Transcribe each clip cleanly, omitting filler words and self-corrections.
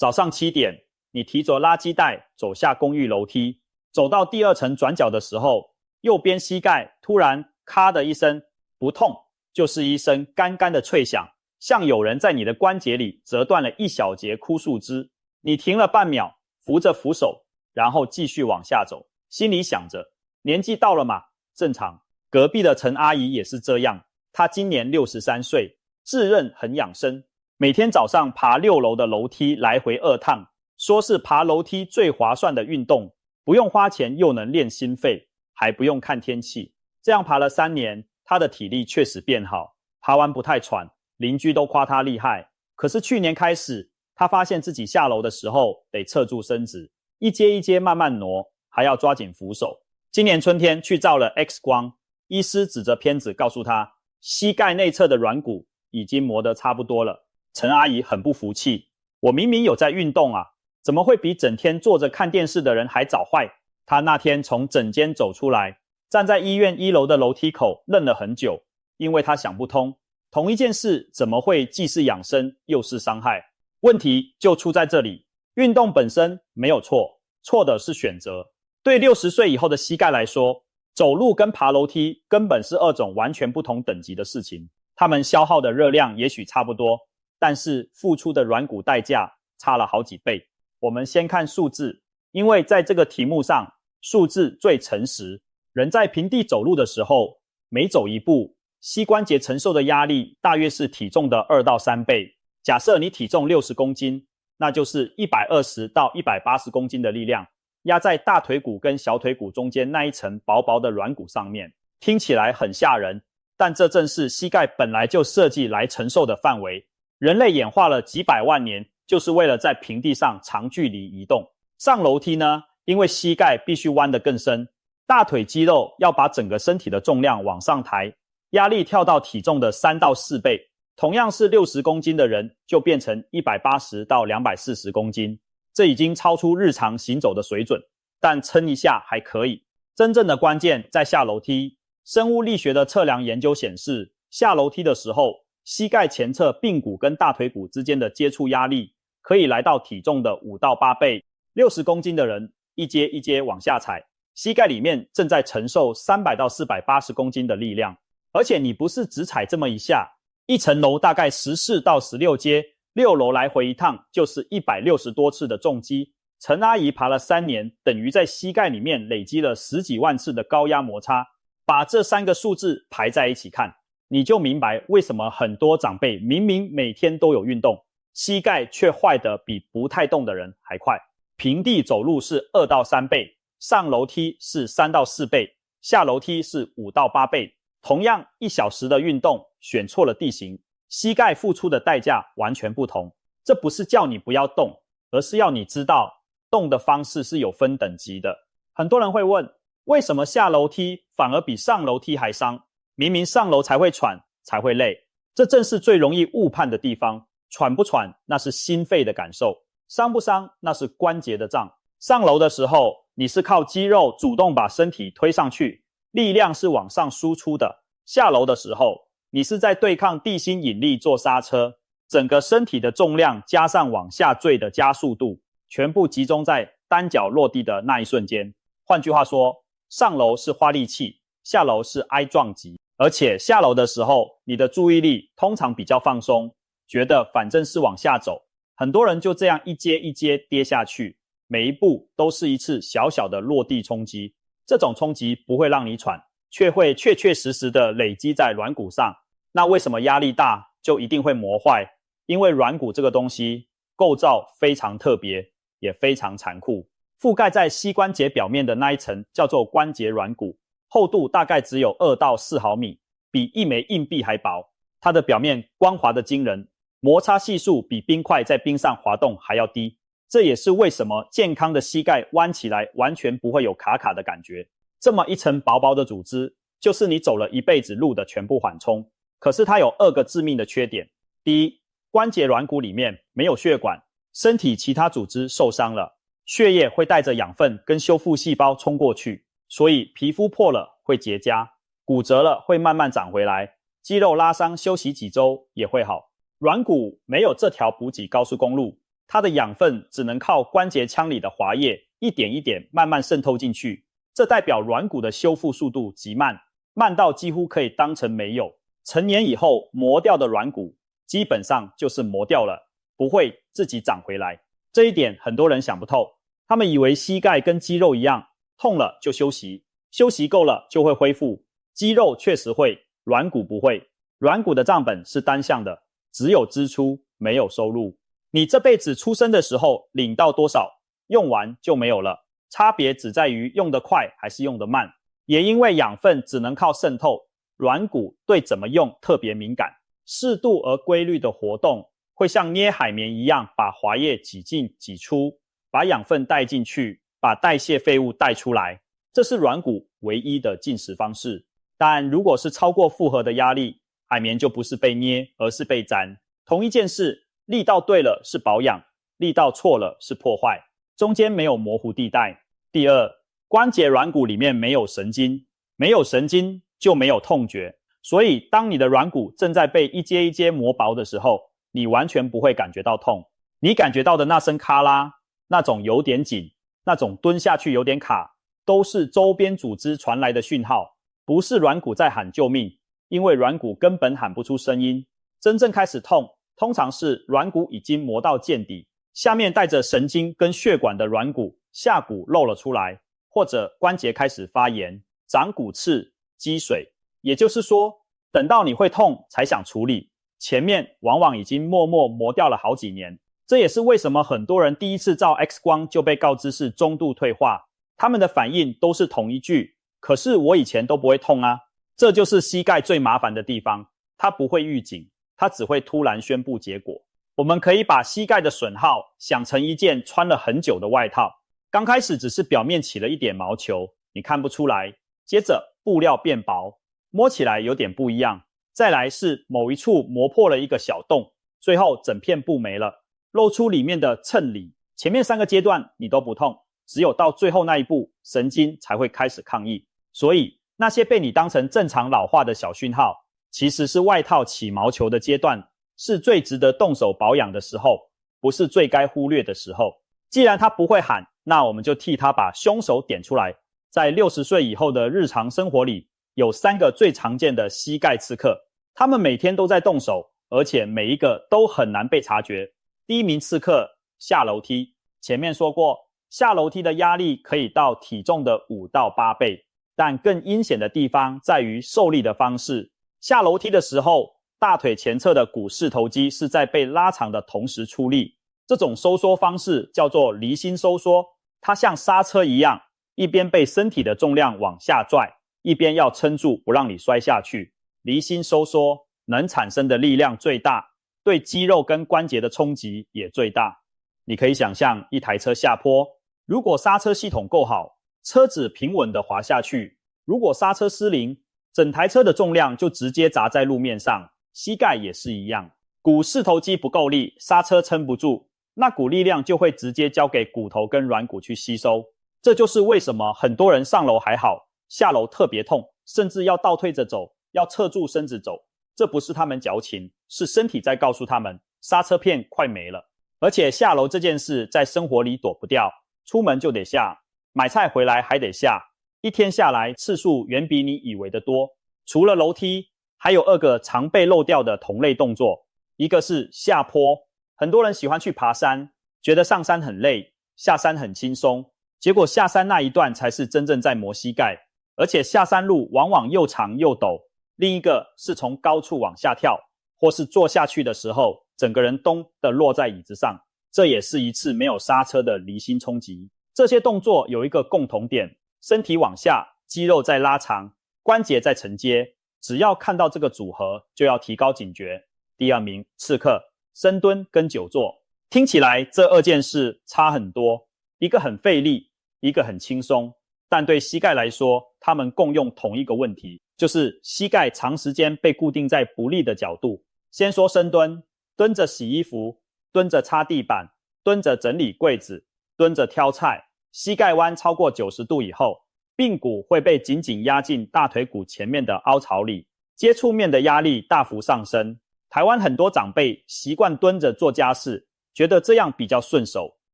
早上7點，你提着垃圾袋走下公寓樓梯，走到第2層轉角的時候，右邊膝蓋突然咔的一聲，不痛，就是一聲乾乾的脆響，像有人在你的關節裡折斷了一小節枯樹枝。你停了半秒，扶着扶手，然後繼續往下走，心裡想着，年紀到了嘛，正常。隔壁的陳阿姨也是這樣，她今年63歲，自認很養生，每天早上爬6樓的樓梯來回2趟，說是爬樓梯最划算的運動，不用花錢又能練心肺，還不用看天氣。這樣爬了3年，她的體力確實變好，爬完不太喘，鄰居都誇她厲害。可是去年開始，她發現自己下樓的時候得側住身子，一階一階慢慢挪，還要抓緊扶手。今年春天去照了 X 光，醫師指着片子告訴她，膝蓋內側的軟骨已經磨得差不多了。陳阿姨很不服氣，我明明有在運動啊，怎麼會比整天坐着看電視的人還早壞？她那天從診間走出來，站在醫院1樓的樓梯口愣了很久，因為她想不通，同一件事怎麼會既是養生又是傷害？問題就出在這裡，運動本身沒有錯，錯的是選擇。對60歲以後的膝蓋來說，走路跟爬樓梯根本是2種完全不同等級的事情，它們消耗的熱量也許差不多，但是付出的軟骨代價差了好幾倍。我們先看數字，因為在這個題目上，數字最誠實。人在平地走路的時候，每走一步，膝關節承受的壓力大約是體重的2到3倍。假設你體重60公斤，那就是120到180公斤的力量，壓在大腿骨跟小腿骨中間那一層薄薄的軟骨上面。聽起來很嚇人，但這正是膝蓋本來就設計來承受的範圍。人類演化了幾百萬年，就是為了在平地上長距離移動。上樓梯呢，因為膝蓋必須彎得更深，大腿肌肉要把整個身體的重量往上抬，壓力跳到體重的3到4倍。同樣是60公斤的人，就變成180到240公斤。這已經超出日常行走的水準，但撐一下還可以。真正的關鍵在下樓梯。生物力學的測量研究顯示，下樓梯的時候，膝蓋前側髕骨跟大腿骨之間的接觸壓力可以來到體重的5到8倍。60公斤的人一階一階往下踩，膝蓋裡面正在承受300到480公斤的力量。而且你不是只踩這麼一下，一層樓大概14到16階，6樓來回一趟就是160多次的重擊。陳阿姨爬了3年，等於在膝蓋裡面累積了10幾萬次的高壓摩擦。把這3個數字排在一起看，你就明白為什麼很多長輩明明每天都有運動，膝蓋卻壞得比不太動的人還快。平地走路是2到3倍，上樓梯是3到4倍，下樓梯是5到8倍。同樣1小時的運動，選錯了地形，膝蓋付出的代價完全不同。這不是叫你不要動，而是要你知道動的方式是有分等級的。很多人會問，為什麼下樓梯反而比上樓梯還傷？明明上樓才會喘，才會累。這正是最容易誤判的地方。喘不喘，那是心肺的感受；傷不傷，那是關節的脹。上樓的時候，你是靠肌肉主動把身體推上去，力量是往上輸出的。下樓的時候，你是在對抗地心引力做剎車，整個身體的重量加上往下墜的加速度，全部集中在單腳落地的那一瞬間。換句話說，上樓是花力氣，下樓是挨撞擊。而且下樓的時候，你的注意力通常比較放鬆，覺得反正是往下走。很多人就這樣一階一階跌下去，每一步都是一次小小的落地衝擊。這種衝擊不會讓你喘，卻會確確實實的累積在軟骨上。那為什麼壓力大就一定會磨壞？因為軟骨這個東西構造非常特別，也非常殘酷。覆蓋在膝關節表面的那一層叫做關節軟骨，厚度大概只有2到4毫米，比一枚硬幣還薄。它的表面光滑的驚人，摩擦係數比冰塊在冰上滑動還要低。這也是為什麼健康的膝蓋彎起來完全不會有卡卡的感覺。這麼一層薄薄的組織，就是你走了一輩子路的全部緩衝。可是它有2個致命的缺點。第一，關節軟骨裡面沒有血管，身體其他組織受傷了，血液會帶着養分跟修復細胞衝過去，所以皮膚破了會結痂，骨折了會慢慢長回來，肌肉拉傷休息幾周也會好。軟骨沒有這條補給高速公路，它的養分只能靠關節腔裡的滑液一點一點慢慢滲透進去，這代表軟骨的修復速度極慢，慢到幾乎可以當成沒有。成年以後磨掉的軟骨基本上就是磨掉了，不會自己長回來。這一點很多人想不透，他們以為膝蓋跟肌肉一樣，痛了就休息，休息夠了就會恢復。肌肉確實會，軟骨不會。軟骨的賬本是單向的，只有支出沒有收入。你這輩子出生的時候領到多少，用完就沒有了，差別只在於用得快還是用得慢。也因為養分只能靠滲透，軟骨對怎麼用特別敏感，適度而規律的活動會像捏海綿一樣，把滑液擠進擠出，把養分帶進去，把代謝廢物帶出來。這是軟骨唯一的進食方式。但如果是超過負荷的壓力，海綿就不是被捏，而是被粘。同一件事，力道對了是保養，力道錯了是破壞，中間沒有模糊地帶。第二，關節軟骨裡面沒有神經，沒有神經就沒有痛覺，所以當你的軟骨正在被一階一階磨薄的時候，你完全不會感覺到痛。你感覺到的那聲咔啦，那種有點緊，那種蹲下去有點卡，都是周邊組織傳來的訊號，不是軟骨在喊救命，因為軟骨根本喊不出聲音。真正開始痛，通常是軟骨已經磨到見底，下面帶着神經跟血管的軟骨下骨露了出來，或者關節開始發炎、長骨刺、積水。也就是說，等到你會痛才想處理，前面往往已經默默磨掉了好幾年。這也是為什麼很多人第一次照 X 光就被告知是中度退化，他們的反應都是同一句：可是我以前都不會痛啊。這就是膝蓋最麻煩的地方，它不會預警，它只會突然宣布結果。我們可以把膝蓋的損耗想成一件穿了很久的外套，剛開始只是表面起了一點毛球，你看不出來，接着布料變薄，摸起來有點不一樣，再來是某一處磨破了一個小洞，最後整片布沒了，露出裡面的襯裡。前面3個階段你都不痛，只有到最後那一步，神經才會開始抗議。所以那些被你當成正常老化的小訊號，其實是外套起毛球的階段，是最值得動手保養的時候，不是最該忽略的時候。既然他不會喊，那我們就替他把兇手點出來。在60歲以後的日常生活裡，有3個最常見的膝蓋刺客，他們每天都在動手，而且每一個都很難被察覺。第一名刺客，下樓梯。前面說過，下樓梯的壓力可以到體重的5到8倍。但更陰險的地方在於受力的方式。下樓梯的時候，大腿前側的股四頭肌是在被拉長的同時出力。這種收縮方式叫做離心收縮，它像剎車一樣，一邊被身體的重量往下拽，一邊要撐住不讓你摔下去。離心收縮能產生的力量最大，對肌肉跟關節的衝擊也最大。你可以想象一台車下坡，如果剎車系統夠好，車子平穩地滑下去，如果剎車失靈，整台車的重量就直接砸在路面上。膝蓋也是一樣，股四頭肌不夠力，剎車撐不住，那股力量就會直接交給骨頭跟軟骨去吸收。這就是為什麼很多人上樓還好，下樓特別痛，甚至要倒退着走，要側住身子走。這不是他們矯情，是身體在告訴他們剎車片快沒了。而且下樓這件事在生活裡躲不掉，出門就得下，買菜回來還得下，一天下來次數遠比你以為的多。除了樓梯，還有2個常被漏掉的同類動作，一個是下坡。很多人喜歡去爬山，覺得上山很累，下山很輕鬆，結果下山那一段才是真正在磨膝蓋，而且下山路往往又長又陡。另一個是從高處往下跳，或是坐下去的時候，整個人咚地落在椅子上，這也是一次沒有剎車的離心衝擊。這些動作有一個共同點，身體往下，肌肉在拉長，關節在承接，只要看到這個組合，就要提高警覺。第2名刺客，深蹲跟久坐。聽起來這2件事差很多，一個很費力，一個很輕鬆，但對膝蓋來說，它們共用同一個問題，就是膝蓋長時間被固定在不利的角度。先說深蹲，蹲着洗衣服，蹲着擦地板，蹲着整理櫃子，蹲着挑菜，膝蓋彎超過90度以後，髕骨會被緊緊壓進大腿骨前面的凹槽裡，接觸面的壓力大幅上升。台灣很多長輩習慣蹲着做家事，覺得這樣比較順手，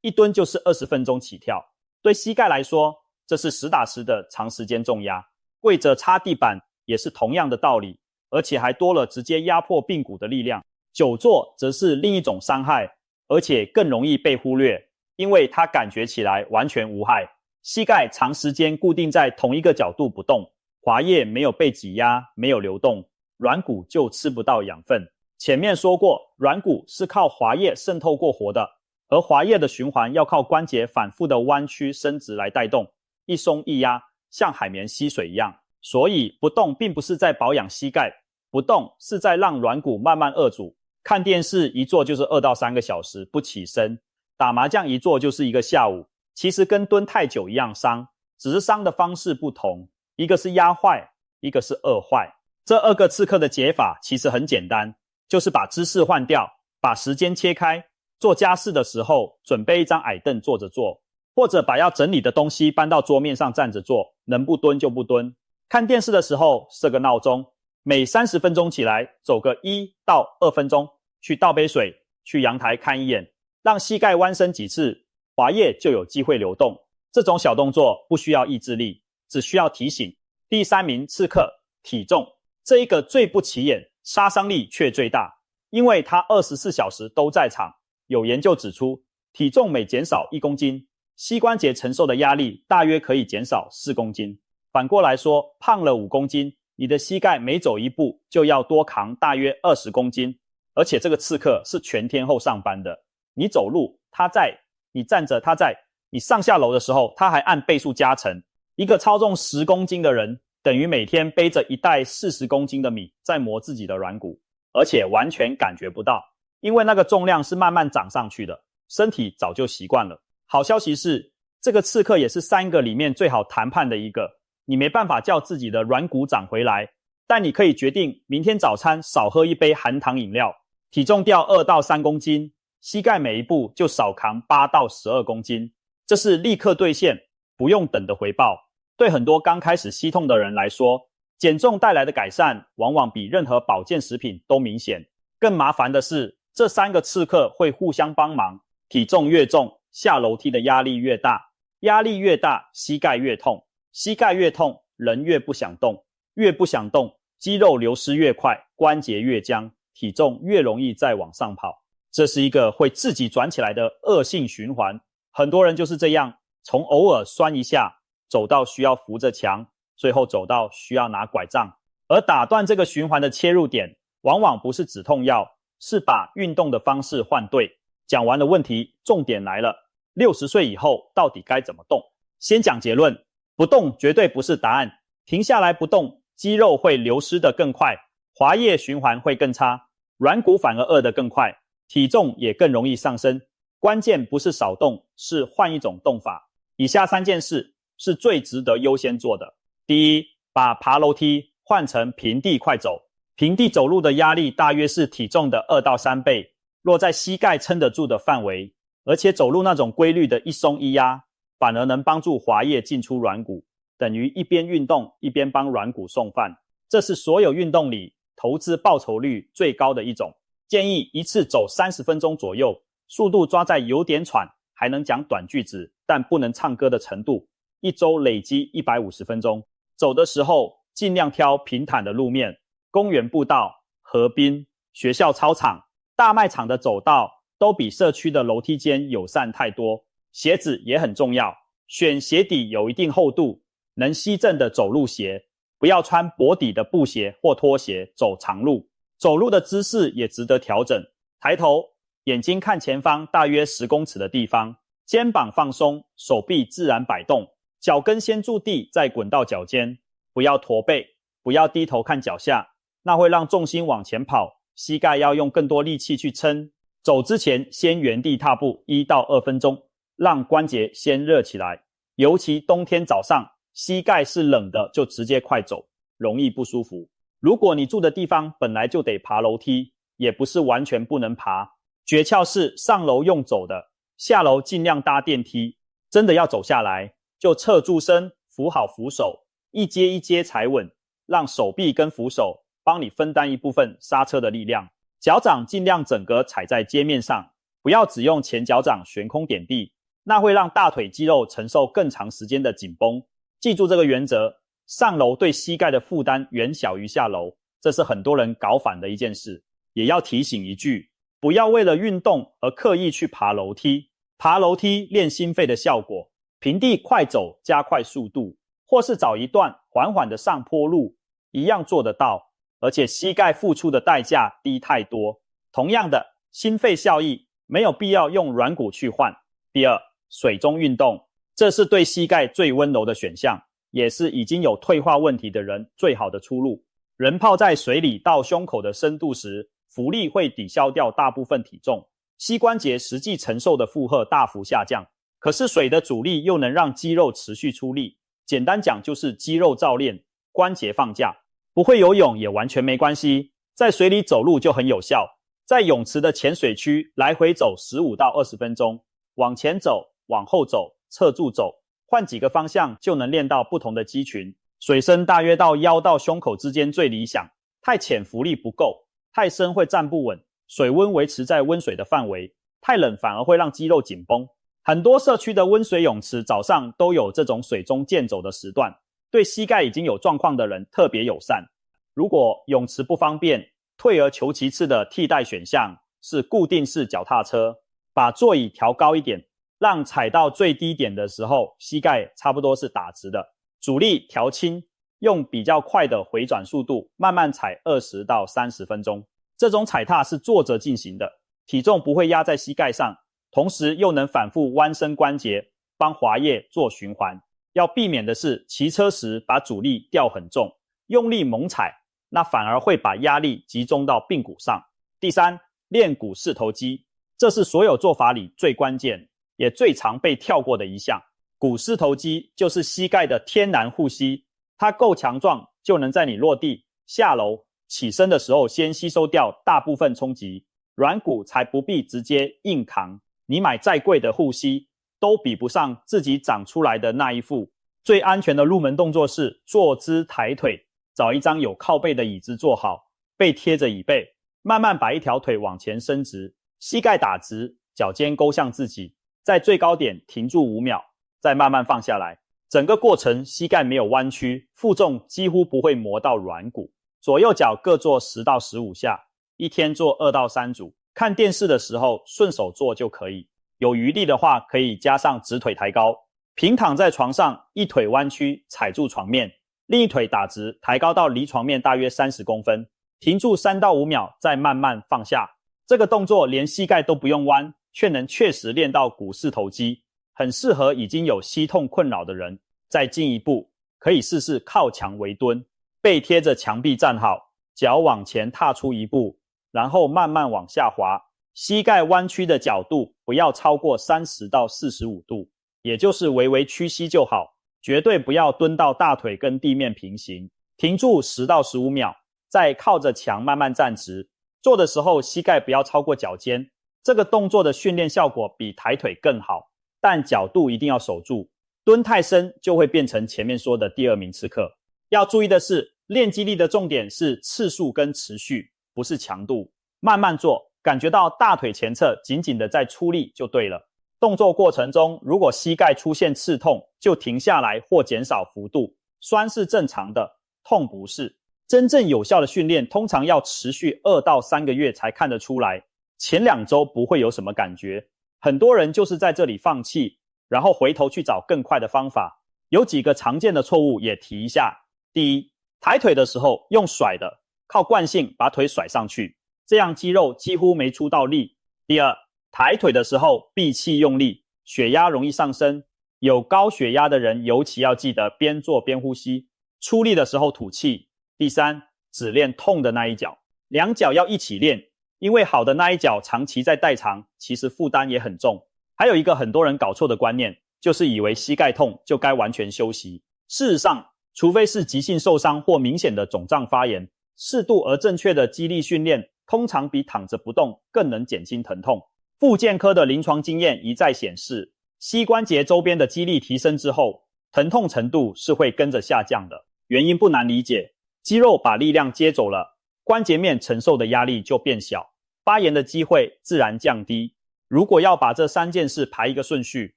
一蹲就是20分鐘起跳。對膝蓋來說，這是實打實的長時間重壓。跪着擦地板也是同樣的道理，而且還多了直接壓迫髕骨的力量。久坐則是另一種傷害，而且更容易被忽略，因為它感覺起來完全無害。膝蓋長時間固定在同一個角度不動，滑液沒有被擠壓，沒有流動，軟骨就吃不到養分。前面說過，軟骨是靠滑液滲透過活的，而滑液的循環要靠關節反復的彎曲伸直來帶動，一鬆一壓，像海綿吸水一樣。所以不動並不是在保養膝蓋，不動是在讓軟骨慢慢餓煮。看電視一坐就是2到3個小時不起身，打麻將一坐就是1個下午，其實跟蹲太久一樣傷，只是傷的方式不同，一個是壓壞，一個是餓壞。這2個刺客的解法其實很簡單，就是把姿勢換掉，把時間切開，做家事的時候準備一張矮凳坐着做，或者把要整理的東西搬到桌面上站着做，能不蹲就不蹲。看電視的時候設個鬧鐘，每30分鐘起來走個1到2分鐘，去倒杯水，去陽台看一眼，讓膝蓋彎伸幾次，滑液就有機會流動。這種小動作不需要意志力，只需要提醒。第3名刺客，體重，這一個最不起眼，殺傷力卻最大，因為它24小時都在場。有研究指出，體重每減少1公斤，膝關節承受的壓力大約可以減少4公斤。反過來說，胖了5公斤，你的膝蓋每走一步就要多扛大約20公斤。而且這個刺客是全天候上班的，你走路他在，你站着他在，你上下樓的時候他還按倍數加成。一個超重10公斤的人，等於每天背着一袋40公斤的米在磨自己的軟骨，而且完全感覺不到，因為那個重量是慢慢長上去的，身體早就習慣了。好消息是，這個刺客也是3個裡面最好談判的一個，你沒辦法叫自己的軟骨長回來，但你可以決定明天早餐少喝一杯含糖飲料。體重掉2到3公斤，膝蓋每一步就少扛8到12公斤，這是立刻兌現，不用等的回報。對很多剛開始膝痛的人來說，減重帶來的改善往往比任何保健食品都明顯。更麻煩的是，這3個刺客會互相幫忙，體重越重，下樓梯的壓力越大，壓力越大，膝蓋越痛，膝蓋越痛，人越不想動，越不想動，肌肉流失越快，關節越僵，體重越容易再往上跑。這是一個會自己轉起來的惡性循環。很多人就是這樣，從偶爾酸一下，走到需要扶着牆，最後走到需要拿拐杖。而打斷這個循環的切入點，往往不是止痛藥，是把運動的方式換對。講完了問題，重點來了，60歲以後到底該怎麼動？先講結論，不動絕對不是答案。停下來不動，肌肉會流失得更快，滑液循環會更差，軟骨反而餓得更快，體重也更容易上升。關鍵不是少動，是換一種動法。以下3件事是最值得優先做的。第一，把爬樓梯換成平地快走。平地走路的壓力大約是體重的2到3倍，落在膝蓋撐得住的範圍，而且走路那種規律的一鬆一壓，反而能幫助滑液進出軟骨，等於一邊運動一邊幫軟骨送飯。這是所有運動裡投資報酬率最高的一種。建議一次走30分鐘左右，速度抓在有點喘，還能講短句子，但不能唱歌的程度。一周累積150分鐘。走的時候盡量挑平坦的路面，公園步道、河濱、學校操場、大賣場的走道都比社區的樓梯間友善太多。鞋子也很重要，選鞋底有一定厚度，能吸震的走路鞋，不要穿薄底的布鞋或拖鞋走長路。走路的姿勢也值得調整，抬頭，眼睛看前方大約10公尺的地方，肩膀放鬆，手臂自然擺動，腳跟先住地再滾到腳尖，不要駝背，不要低頭看腳下，那會讓重心往前跑，膝蓋要用更多力氣去撐。走之前先原地踏步1到2分鐘，讓關節先熱起來，尤其冬天早上，膝蓋是冷的就直接快走，容易不舒服。如果你住的地方本來就得爬樓梯，也不是完全不能爬，訣竅是上樓用走的，下樓盡量搭電梯。真的要走下來，就側住身，扶好扶手，一階一階踩穩，讓手臂跟扶手幫你分擔一部分剎車的力量。腳掌盡量整個踩在街面上，不要只用前腳掌懸空點地，那會讓大腿肌肉承受更長時間的緊繃。記住這個原則，上樓對膝蓋的負擔遠小於下樓，這是很多人搞反的一件事。也要提醒一句，不要為了運動而刻意去爬樓梯。爬樓梯練心肺的效果，平地快走加快速度，或是找一段緩緩的上坡路，一樣做得到，而且膝蓋付出的代價低太多。同樣的，心肺效益沒有必要用軟骨去換。第二，水中運動，這是對膝蓋最溫柔的選項，也是已經有退化問題的人最好的出路。人泡在水裡到胸口的深度時，浮力會抵消掉大部分體重，膝關節實際承受的負荷大幅下降。可是水的阻力又能讓肌肉持續出力，簡單講就是肌肉造練，關節放假。不會游泳也完全沒關係，在水裡走路就很有效。在泳池的淺水區來回走15到20分鐘，往前走，往後走，側住走，換幾個方向就能練到不同的肌群。水深大約到腰到胸口之間最理想，太淺浮力不夠，太深會站不穩，水溫維持在溫水的範圍，太冷反而會讓肌肉緊繃。很多社區的溫水泳池早上都有這種水中健走的時段，對膝蓋已經有狀況的人特別友善。如果泳池不方便，退而求其次的替代選項是固定式腳踏車，把座椅調高一點，讓踩到最低點的時候，膝蓋差不多是打直的，阻力調輕，用比較快的回轉速度慢慢踩20到30分鐘。這種踩踏是坐着進行的，體重不會壓在膝蓋上，同時又能反復彎伸關節，幫滑液做循環。要避免的是騎車時把阻力調很重，用力猛踩，那反而會把壓力集中到髕骨上。第三，練股四頭肌，這是所有做法裡最關鍵也最常被跳過的一項。股四頭肌就是膝蓋的天然護膝，它夠強壯，就能在你落地、下樓、起身的時候先吸收掉大部分衝擊，軟骨才不必直接硬扛。你買再貴的護膝都比不上自己長出來的那一副。最安全的入門動作是坐姿抬腿，找一張有靠背的椅子坐好，背貼着椅背，慢慢把一條腿往前伸直，膝蓋打直，腳尖勾向自己，在最高點停住5秒，再慢慢放下來。整個過程膝蓋沒有彎曲，負重幾乎不會磨到軟骨。左右腳各做10到15下，一天做2到3組。看電視的時候順手做就可以，有餘力的話可以加上直腿抬高。平躺在床上，一腿彎曲踩住床面，另一腿打直抬高到離床面大約30公分，停住3到5秒，再慢慢放下。這個動作連膝蓋都不用彎，卻能確實練到股四頭肌，很適合已經有膝痛困擾的人。再進一步，可以試試靠牆微蹲，背貼着牆壁站好，腳往前踏出一步，然後慢慢往下滑，膝蓋彎曲的角度不要超過30到45度，也就是微微屈膝就好，絕對不要蹲到大腿跟地面平行。停住10到15秒，再靠着牆慢慢站直。做的時候膝蓋不要超過腳尖，這個動作的訓練效果比抬腿更好，但角度一定要守住。蹲太深就會變成前面說的第2名刺客。要注意的是，練肌力的重點是次數跟持續，不是強度。慢慢做，感覺到大腿前側緊緊的在出力就對了。動作過程中，如果膝蓋出現刺痛，就停下來或減少幅度。酸是正常的，痛不是。真正有效的訓練通常要持續2到3個月才看得出來，前2周不會有什麼感覺。很多人就是在這裡放棄，然後回頭去找更快的方法。有幾個常見的錯誤也提一下。第一，抬腿的時候用甩的，靠慣性把腿甩上去，這樣肌肉幾乎沒出到力。第二，抬腿的時候閉氣用力，血壓容易上升。有高血壓的人尤其要記得邊做邊呼吸，出力的時候吐氣。第三，只練痛的那一腳，2腳要一起練，因為好的那一腳長期在代償，其實負擔也很重。還有一個很多人搞錯的觀念，就是以為膝蓋痛就該完全休息。事實上，除非是急性受傷或明顯的腫脹發炎，適度而正確的肌力訓練通常比躺着不動更能減輕疼痛。復健科的臨床經驗一再顯示，膝關節周邊的肌力提升之後，疼痛程度是會跟着下降的。原因不難理解，肌肉把力量接走了，關節面承受的壓力就變小，發炎的機會自然降低。如果要把這3件事排一個順序，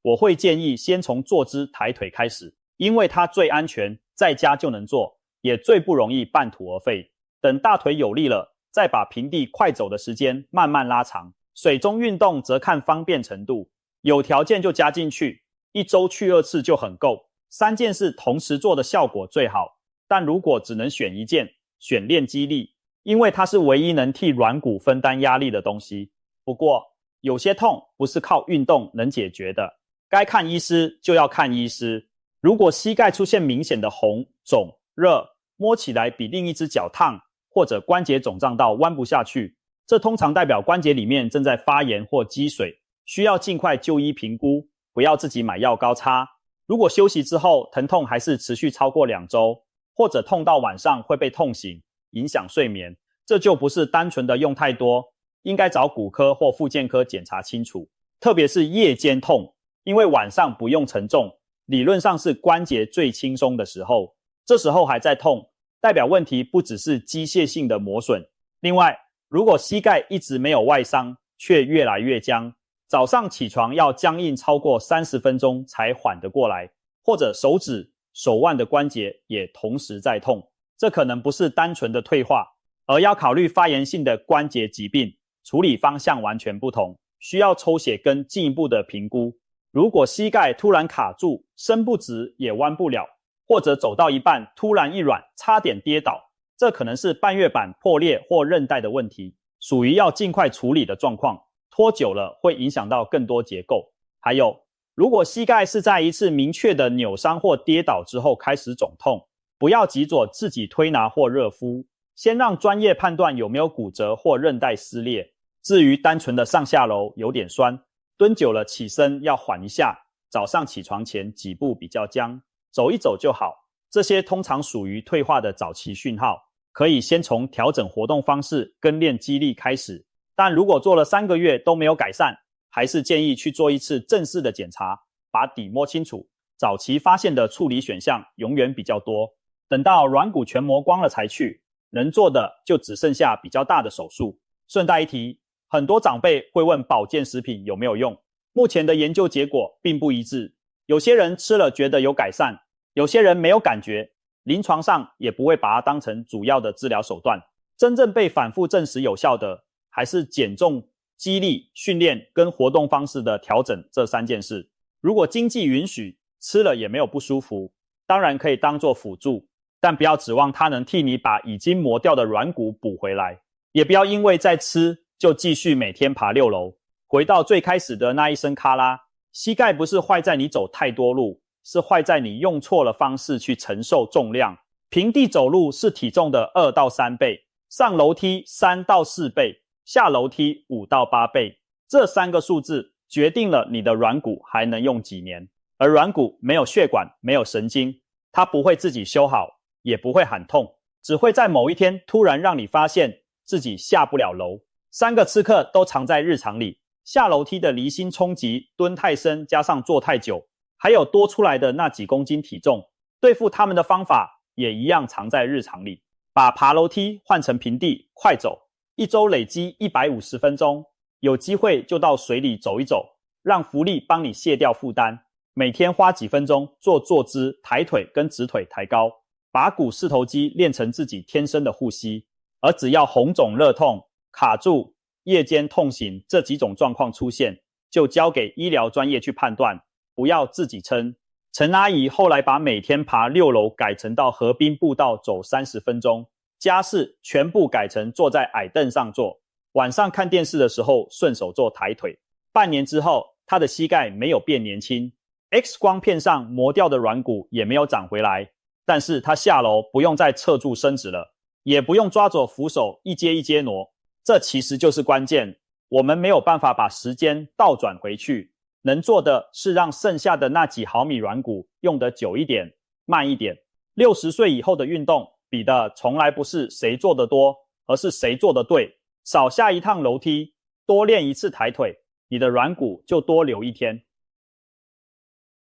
我會建議先從坐姿抬腿開始，因為它最安全，在家就能做，也最不容易半途而廢。等大腿有力了，再把平地快走的時間慢慢拉長。水中運動則看方便程度，有條件就加進去，1周去2次就很夠。3件事同時做的效果最好，但如果只能選一件，選練肌力，因為它是唯一能替軟骨分擔壓力的東西。不過，有些痛不是靠運動能解決的，該看醫師就要看醫師。如果膝蓋出現明顯的紅、腫、熱，摸起來比另一隻腳燙，或者關節腫脹到彎不下去，這通常代表關節裡面正在發炎或積水，需要盡快就醫評估，不要自己買藥膏擦。如果休息之後疼痛還是持續超過2周，或者痛到晚上會被痛醒，影響睡眠，這就不是單純的用太多，應該找骨科或復健科檢查清楚。特別是夜間痛，因為晚上不用承重，理論上是關節最輕鬆的時候，這時候還在痛，代表問題不只是機械性的磨損。另外，如果膝蓋一直沒有外傷，卻越來越僵，早上起床要僵硬超過30分鐘才緩得過來，或者手指、手腕的關節也同時在痛，這可能不是單純的退化，而要考慮發炎性的關節疾病，處理方向完全不同，需要抽血跟進一步的評估。如果膝蓋突然卡住，伸不直也彎不了，或者走到一半突然一軟，差點跌倒，這可能是半月板破裂或韌帶的問題，屬於要盡快處理的狀況，拖久了會影響到更多結構。還有，如果膝蓋是在一次明確的扭傷或跌倒之後開始腫痛，不要急着自己推拿或熱敷，先讓專業判斷有沒有骨折或韌帶撕裂。至於單純的上下樓有點酸，蹲久了起身要緩一下，早上起床前幾步比較僵，走一走就好。這些通常屬於退化的早期訊號，可以先從調整活動方式跟練肌力開始。但如果做了3個月都沒有改善，還是建議去做一次正式的檢查，把底摸清楚。早期發現的處理選項永遠比較多，等到軟骨全磨光了才去，能做的就只剩下比較大的手術。順帶一提，很多長輩會問保健食品有沒有用，目前的研究結果並不一致，有些人吃了覺得有改善，有些人沒有感覺，臨床上也不會把它當成主要的治療手段。真正被反覆證實有效的，還是減重、肌力、訓練跟活動方式的調整這3件事。如果經濟允許，吃了也沒有不舒服，當然可以當作輔助，但不要指望它能替你把已經磨掉的軟骨補回來，也不要因為在吃就繼續每天爬6樓。回到最開始的那一聲咔啦，膝蓋不是壞在你走太多路，是壞在你用錯了方式去承受重量。平地走路是體重的2到3倍，上樓梯3到4倍，下樓梯5到8倍。這3個數字決定了你的軟骨還能用幾年。而軟骨沒有血管，沒有神經，它不會自己修好，也不會喊痛，只會在某一天突然讓你發現自己下不了樓。3個刺客都藏在日常裡，下樓梯的離心衝擊、蹲太深加上坐太久，還有多出來的那幾公斤體重，對付他們的方法也一樣藏在日常裡。把爬樓梯換成平地快走，1周累積150分鐘，有機會就到水裡走一走，讓浮力幫你卸掉負擔。每天花幾分鐘做坐姿、抬腿跟直腿抬高，把股四头肌練成自己天生的護膝。而只要紅腫熱痛、卡住、夜間痛醒這幾種狀況出現，就交給醫療專業去判斷，不要自己撐。陳阿姨後來把每天爬6樓改成到河濱步道走30分鐘，家事全部改成坐在矮凳上做，晚上看電視的時候順手做抬腿。半年之後，她的膝蓋沒有變年輕，X 光片上磨掉的軟骨也沒有長回來，但是她下樓不用再側柱伸直了，也不用抓着扶手一階一階挪。這其實就是關鍵，我們沒有辦法把時間倒轉回去，能做的是讓剩下的那幾毫米軟骨用得久一點、慢一點。60歲以後的運動比的從來不是誰做得多，而是誰做得對。少下一趟樓梯，多練一次抬腿，你的軟骨就多留一天。